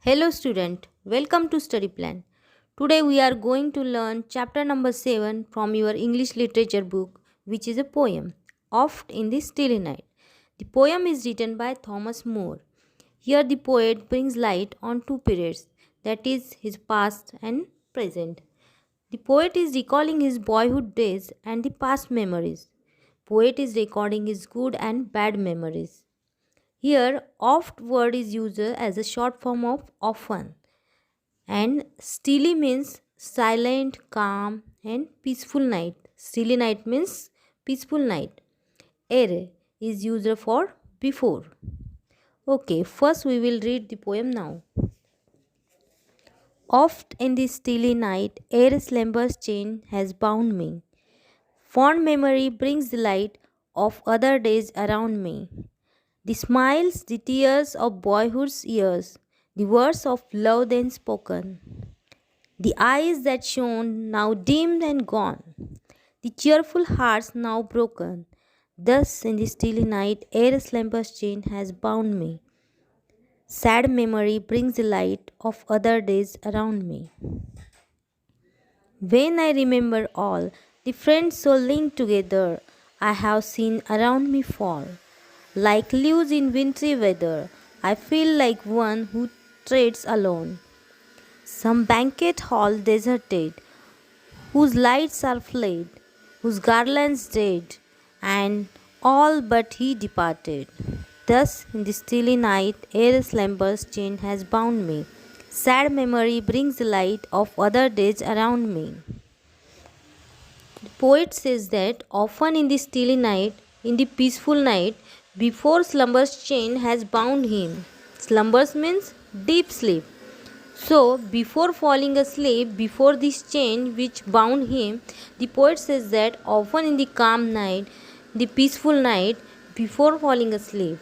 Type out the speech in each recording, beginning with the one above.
Hello student, welcome to study plan. Today we are going to learn chapter number 7 from your English literature book, which is a poem, Oft in the Stilly Night. The poem is written by Thomas More. Here the poet brings light on two periods, that is his past and present. The poet is recalling his boyhood days and the past memories. Poet is recording his good and bad memories. Here, oft word is used as a short form of often, and stilly means silent, calm, and peaceful night. Stilly night means peaceful night. Ere is used for before. Okay, first we will read the poem now. Oft in the stilly night, ere slumber's chain has bound me. Fond memory brings the light of other days around me. The smiles, the tears of boyhood's years, the words of love then spoken, the eyes that shone now dimmed and gone, the cheerful hearts now broken. Thus in the stilly night, ere slumber's chain has bound me. Sad memory brings the light of other days around me. When I remember all the friends so linked together, I have seen around me fall. Like leaves in wintry weather, I feel like one who treads alone. Some banquet hall deserted, whose lights are fled, whose garlands dead, and all but he departed. Thus, in the stilly night, ere slumber's chain has bound me, sad memory brings the light of other days around me. The poet says that often in the stilly night, in the peaceful night, before slumber's chain has bound him. Slumbers means deep sleep. So, before falling asleep, before this chain which bound him, the poet says that often in the calm night, the peaceful night, before falling asleep.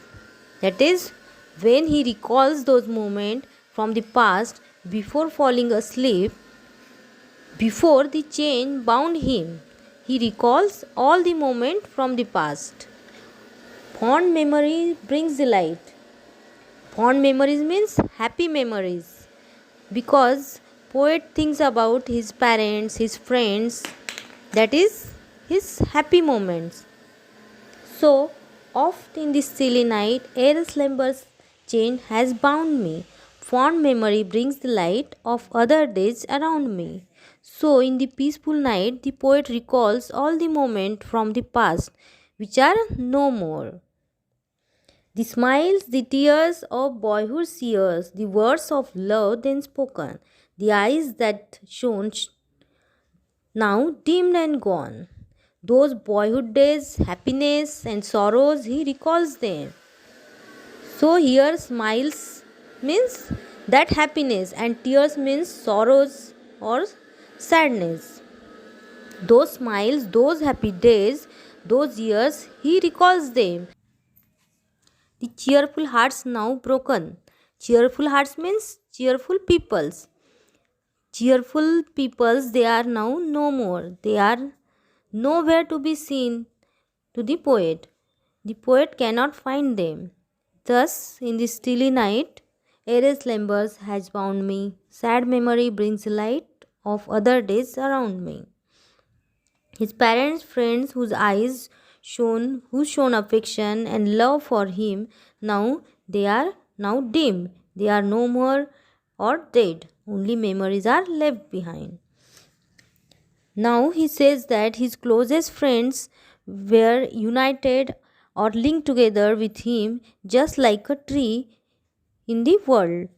That is, when he recalls those moments from the past, before falling asleep, before the chain bound him, he recalls all the moments from the past. Fond memory brings the light. Fond memories means happy memories, because poet thinks about his parents, his friends, that is his happy moments. So oft in this silly night, ere slumber's chain has bound me. Fond memory brings the light of other days around me. So in the peaceful night, the poet recalls all the moments from the past which are no more. The smiles, the tears of boyhood's years, the words of love then spoken, the eyes that shone now dimmed and gone. Those boyhood days, happiness and sorrows, he recalls them. So here smiles means that happiness and tears means sorrows or sadness. Those smiles, those happy days, those years, he recalls them. The cheerful hearts now broken. Cheerful hearts means cheerful peoples. Cheerful peoples, they are now no more. They are nowhere to be seen to the poet. The poet cannot find them. Thus, in the stilly night, ere slumbers has bound me. Sad memory brings light of other days around me. His parents, friends who shown affection and love for him, now they are now dim. They are no more or dead. Only memories are left behind. Now he says that his closest friends were united or linked together with him just like a tree in the world.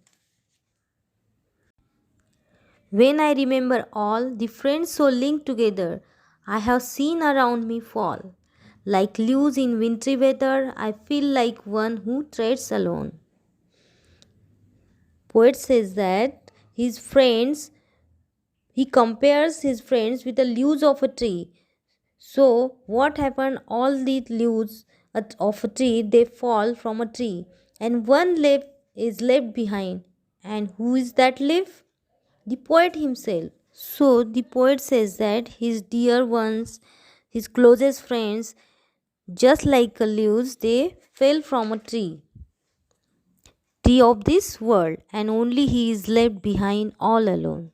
When I remember all the friends so linked together, I have seen around me fall. Like leaves in wintry weather, I feel like one who treads alone. Poet says that he compares his friends with the leaves of a tree. So, what happened? All the leaves of a tree they fall from a tree, and one leaf is left behind. And who is that leaf? The poet himself. So the poet says that his dear ones, his closest friends, just like leaves, they fell from a tree. tree of this world, and only he is left behind all alone.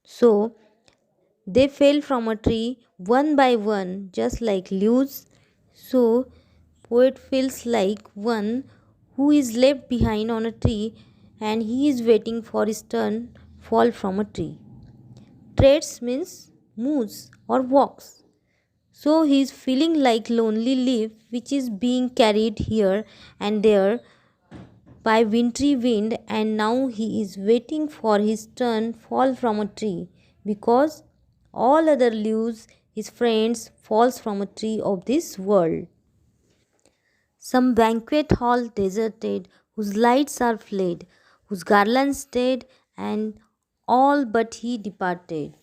So they fell from a tree one by one, just like leaves. So poet feels like one who is left behind on a tree, and he is waiting for his turn fall from a tree. Treads means moves or walks. So he is feeling like lonely leaf which is being carried here and there by wintry wind, and now he is waiting for his turn fall from a tree, because all other leaves his friends falls from a tree of this world. Some banquet hall deserted, whose lights are fled, whose garlands dead, and all but he departed.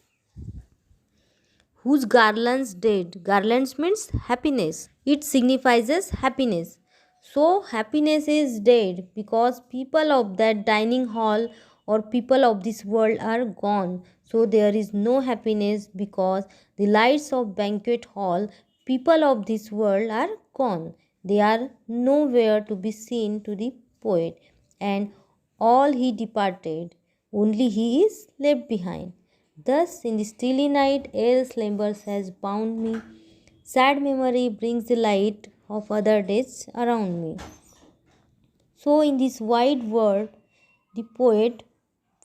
Whose garlands dead? Garlands means happiness. It signifies happiness. So happiness is dead because people of that dining hall or people of this world are gone. So there is no happiness because the lights of banquet hall, people of this world are gone. They are nowhere to be seen to the poet, and all he departed, only he is left behind. Thus, in the stilly night, ere slumbers has bound me, sad memory brings the light of other days around me. So, in this wide world, the poet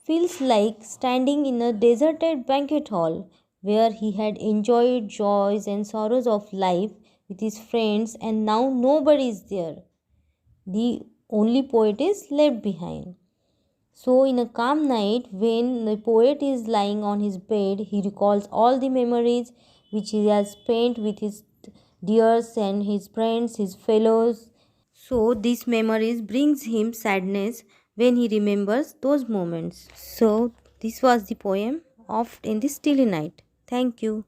feels like standing in a deserted banquet hall where he had enjoyed joys and sorrows of life with his friends, and now nobody is there. The only poet is left behind. So, in a calm night, when the poet is lying on his bed, he recalls all the memories which he has spent with his dears and his friends, his fellows. So, these memories brings him sadness when he remembers those moments. So, this was the poem of In the Stilly Night. Thank you.